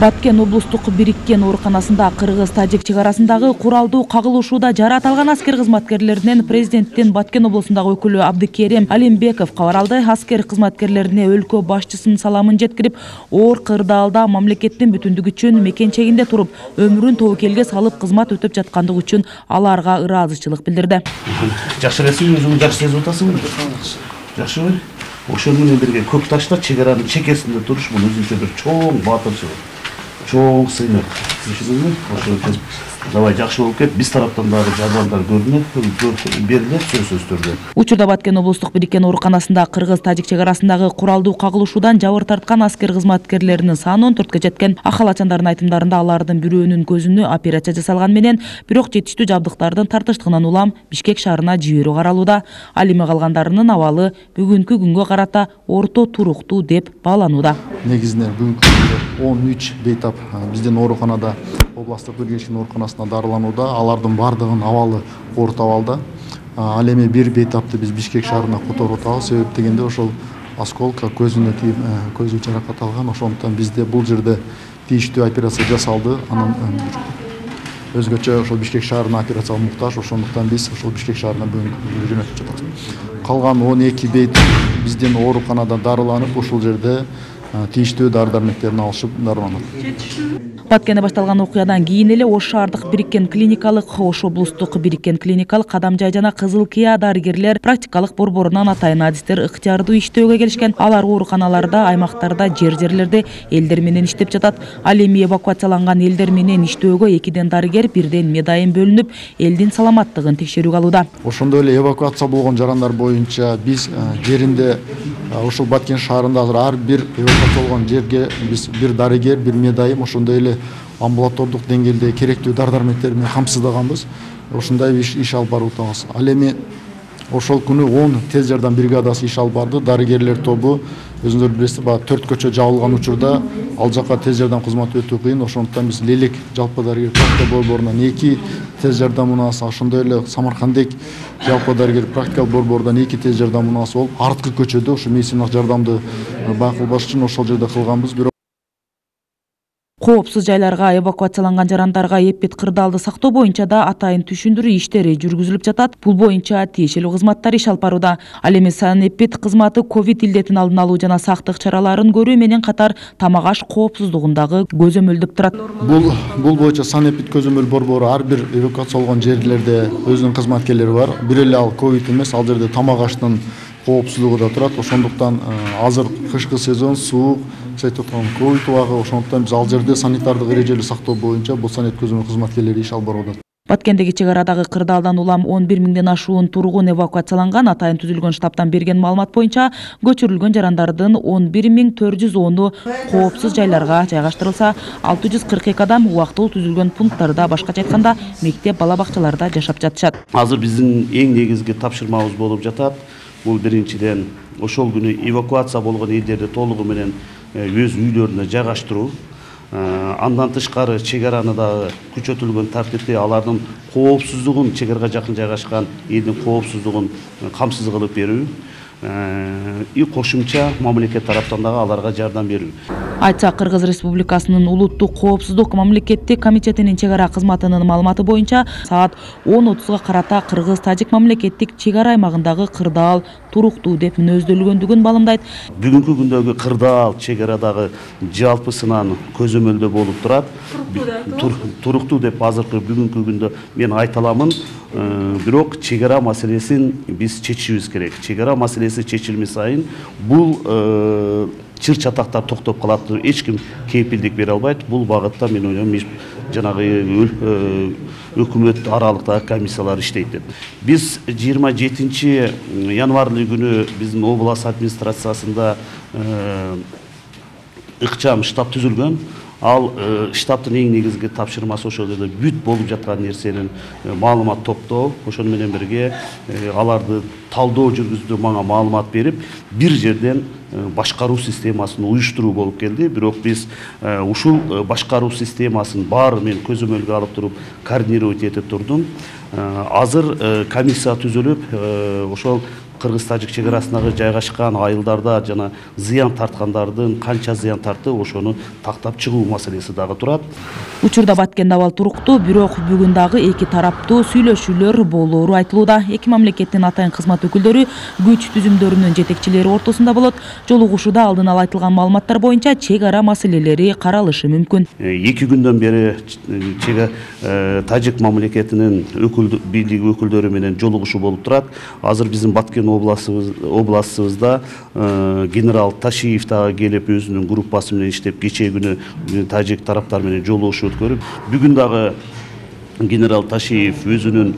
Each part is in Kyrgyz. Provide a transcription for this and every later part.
Баткен облустук бириккен ооруканасында кыргыз-тажик чек арасындагы куралдуу кагылышууда жараат алган аскер кызматкерлеринен президенттин Баткен облусундагы өкүлү Абдыкерим Алимбеков кабар алды. Аскер кызматкерлерине өлкө башчысынын саламын жеткирип, оор кырдаалда мамлекеттин бүтүндүгү үчүн мекенчегинде туруп, өмүрүн тобокелге салып кызмат өтөп жаткандыгы үчүн аларга ыраазычылык билдирди. Жакшы элесиңби, өзүң жакшы сезип атасыңбы? Жакшыбы? Ошол менен бирге көк ташта чек-аранын чекесинде туруш бул өзүнчө бир чоң баатырчылык, чоң сыймык. Түшүндүңбү? Ошол үчүн давай жакшы болуп кет, биз тараптан дагы жардамдар берилет сөзсүз түрдө. Учурда Баткен облустук бириккен ооруканасында кыргыз-тажик чек арасындагы куралдуу кагылышуудан жабыр тарткан аскер кызматкерлеринин саны 14 жеткен. Акал ачандардын айтымдарында алардын бирөөнүн көзүнө операция жасалган менен, бирок жетиштүү жабдыктардын тартыштыгынан улам Бишкек шаарына жиберүү каралууда. Ал эми калгандарынын абалы бүгүнкү күнгө карата орто туруктуу деп бааланууда. Негизинен бүгүнкү күндө 13 бейтап биздин ооруканада, областтык биргелешкен ооруканасында дарыланууда. Алардын бардыгынын абалы орто абалда. Ал эми бир бейтапты биз Бишкек шаарына которуп атабыз. Себеп дегенде ошол осколка көзүнө тийип, көзү жаракат алган. Ошондуктан бизде бул жерде тийиштүү операция жасалды. Анан өзгөчө ошол Бишкек шаарына операция муктаж. Ошондуктан биз ошол Бишкек шаарына бүгүн жөнөтүп жатабыз. Калган 12 бейт биздин ооруканада дарыланып, ушул жерде тийиштүү дары-дармектерин алышып дарыланат. Баткенде башталган окуядан кийин эле Ош шаардык бириккен клиникалык, Ош облустук бириккен клиникалык, Кадамжай жана Кызыл Кыя дарыгерлер практикалык борборунан атайын адистер ыктыярдуу иштөөгө келишкен. Алар ооруканаларда, аймактарда, жерлерде элдер менен иштеп жатат. Ал эми эвакуацияланган элдер менен иштөөгө 2 дарыгер, 1 медайым бөлүнүп, элдин саламаттыгын текшерүүгө алууда. Ошондой эле эвакуация болгон жарандар боюнча биз жеринде ушул Баткен шаарында азыр ар бир эвакуация болгон жерге биз 1 дарыгер, 1 медайым, ошондой эле амбулатордук деңгээлде керектүү дары-дармектер менен камсыздаганбыз. Ошондой иш алып барып атабыз. Ал эми ошол күнү 10 тез жардам бригадасы иш алып барды. Дарыгерлер тобу өзүңөр билесиз, 4 көчө жабылган учурда ал жака тез жардам кызматы өтө кыйын. Ошондуктан биз Лелек жалпы дарыгер практика борборунан 2 тез жардам унаасы, ошондой эле Самаркандек жалпы дарыгер практикалык борборунан 2 тез жардам унаасы болуп, арткы көчөдө ошо медициналык жардамды бакылбаш үчүн ошол жерде кылганбыз. Коопсуз жайларга эвакуацияланган жарандарга эппет кырдаалды сактоо боюнча да атайын түшүндүрүү иштери жүргүзүлүп жатат. Бул боюнча тиешелүү кызматтар иш алып барууда. Ал эми санэппит кызматы ковид илдетин алдын алуу жана сактык чараларын көрүү менен катар тамак аш коопсуздугундагы көзөмөлдөп турат. Бул боюнча санэппит көзөмөл борбору ар бир эвакуация болгон жерлерде өзүнүн кызматкерлери бар. Бир эле ал ковид эмес, ал жерде тамак аштын коопсуздугу да турат. Ошондуктан азыр кышкы сезон суук, ковид убагы, ошондуктан биз ал жерде санитардык эрежелерди сактоо боюнча бул санэппит көзөмөл кызматкерлери иш алып барууда. Баткендеги чек арадагы кырдаалдан улам 11 миңден ашуун тургун эвакуацияланган. Атайын түзүлгөн штабтан берген маалымат боюнча көчүрүлгөн жарандардын 11.410-у коопсуз жайларга жайгаштырылса, 642 адам убактылуу түзүлгөн пункттарда, башкача айтканда мектеп, бала бакчаларда жашап жатышат. Азыр биздин эң негизги тапшырмабыз болуп жатат. Бул биринчиден ошол күнү эвакуация болгон элдерди толугу менен өз үйлөрүнө жайгаштыруу. Андан тышкары чек араны дагы күчөтүлгөн тартипте алардын коопсуздугун, чек арага жакын жайгашкан элдин коопсуздугун камсыз кылып берүү. Кошумча мамлекет тараптан дагы аларга жардам берүү. Айтса, Кыргыз Республикасынын улуттук коопсуздук мамлекеттик комитетинин чек ара кызматынын маалыматы боюнча саат 10:30га карата Кыргыз-Тажик мамлекеттик чек ара аймагындагы кырдаал туруктуу деп мүнөздөлгөндүгүн маалымдайт. Бүгүнкү күндөгү кырдаал чек арадагы жалпысынан көзөмөлдө болуп турат. Туруктуу деп азыркы бүгүнкү күндө мен айта аламын. Бирок чек ара маселесин биз чечишибиз керек. Чек ара маселеси чечилме сайын бул чыр чатактар токтоп калат. Эч ким кепилдик бере албайт. Бул багытта мен ойлойм жанагы өкмөт аралыктагы комиссиялар иштейт деп. Биз 27 январь күнү биздин область администрациясында ыкчам штаб түзүлгөн. Ал штабтын эң негизги тапшырмасы ошол жерде бүт болуп жаткан нерсенин маалымат топтоо, ошону менен бирге аларды талдоо жүргүзүүдө мага маалымат берип, бир жерден башкаруу системасын уюштуруу болуп келди. Бирок биз ушул башкаруу системасын баары мен көзөмөлгө алып туруп координировать этип турдум. азыр комиссия түзүлүп ошол Кыргыз-Тажик чегарасындагы жайгашкан айылдарда жана зыян тарткандардын канча зыян тартты ошону тактап чыгуу маселеси дагы турат. Учурда Баткенде абал туруктуу, бирок бүгүн дагы эки тараптуу сүйлөшүүлөр болоору айтылууда. Эки мамлекеттин атайын кызмат өкүлдөрү күч түзүмдөрүнүн жетекчилери ортосунда болот. Жолугушууда алдын ала айтылган маалыматтар боюнча чек ара маселелери каралышы мүмкүн. 2 күндөн бери Тажик мамлекетинин бийлиги өкүлдөрү менен жолугушуу болуп турат. Азыр биздин Баткен областыбызда генерал Ташиев дагы келип өзүнүн группасы менен иштеп кечээ күнү тажик тараптар менен жолугушуу өткөрүп, бүгүн дагы генерал Ташиев өзүнүн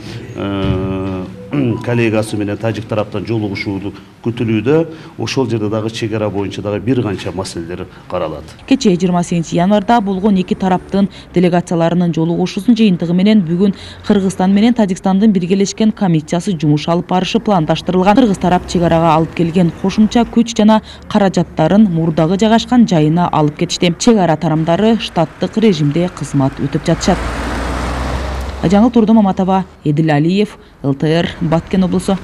коллегасы менен тажик тараптан жолугушууну күтүлүүдө. Ошол жерде дагы чек ара боюнча дагы бир канча маселелер каралат. Кечээ 28 январда болгон эки тараптын делегацияларынын жолугушуусунун жыйынтыгы менен бүгүн Кыргызстан менен Тажикстандын биргелешкен комиссиясы жумуш алып барышы пландаштырылган. Кыргыз тарап чек арага алып келген кошумча күч жана каражаттарын мурдагы жайгашкан жайына алып кетишти. Чек ара тарамдары штаттык режимде кызмат өтүп жатышат. Жаңыл Турдо Маматова, Эдил Алиев, ЛТР, Баткен облусу.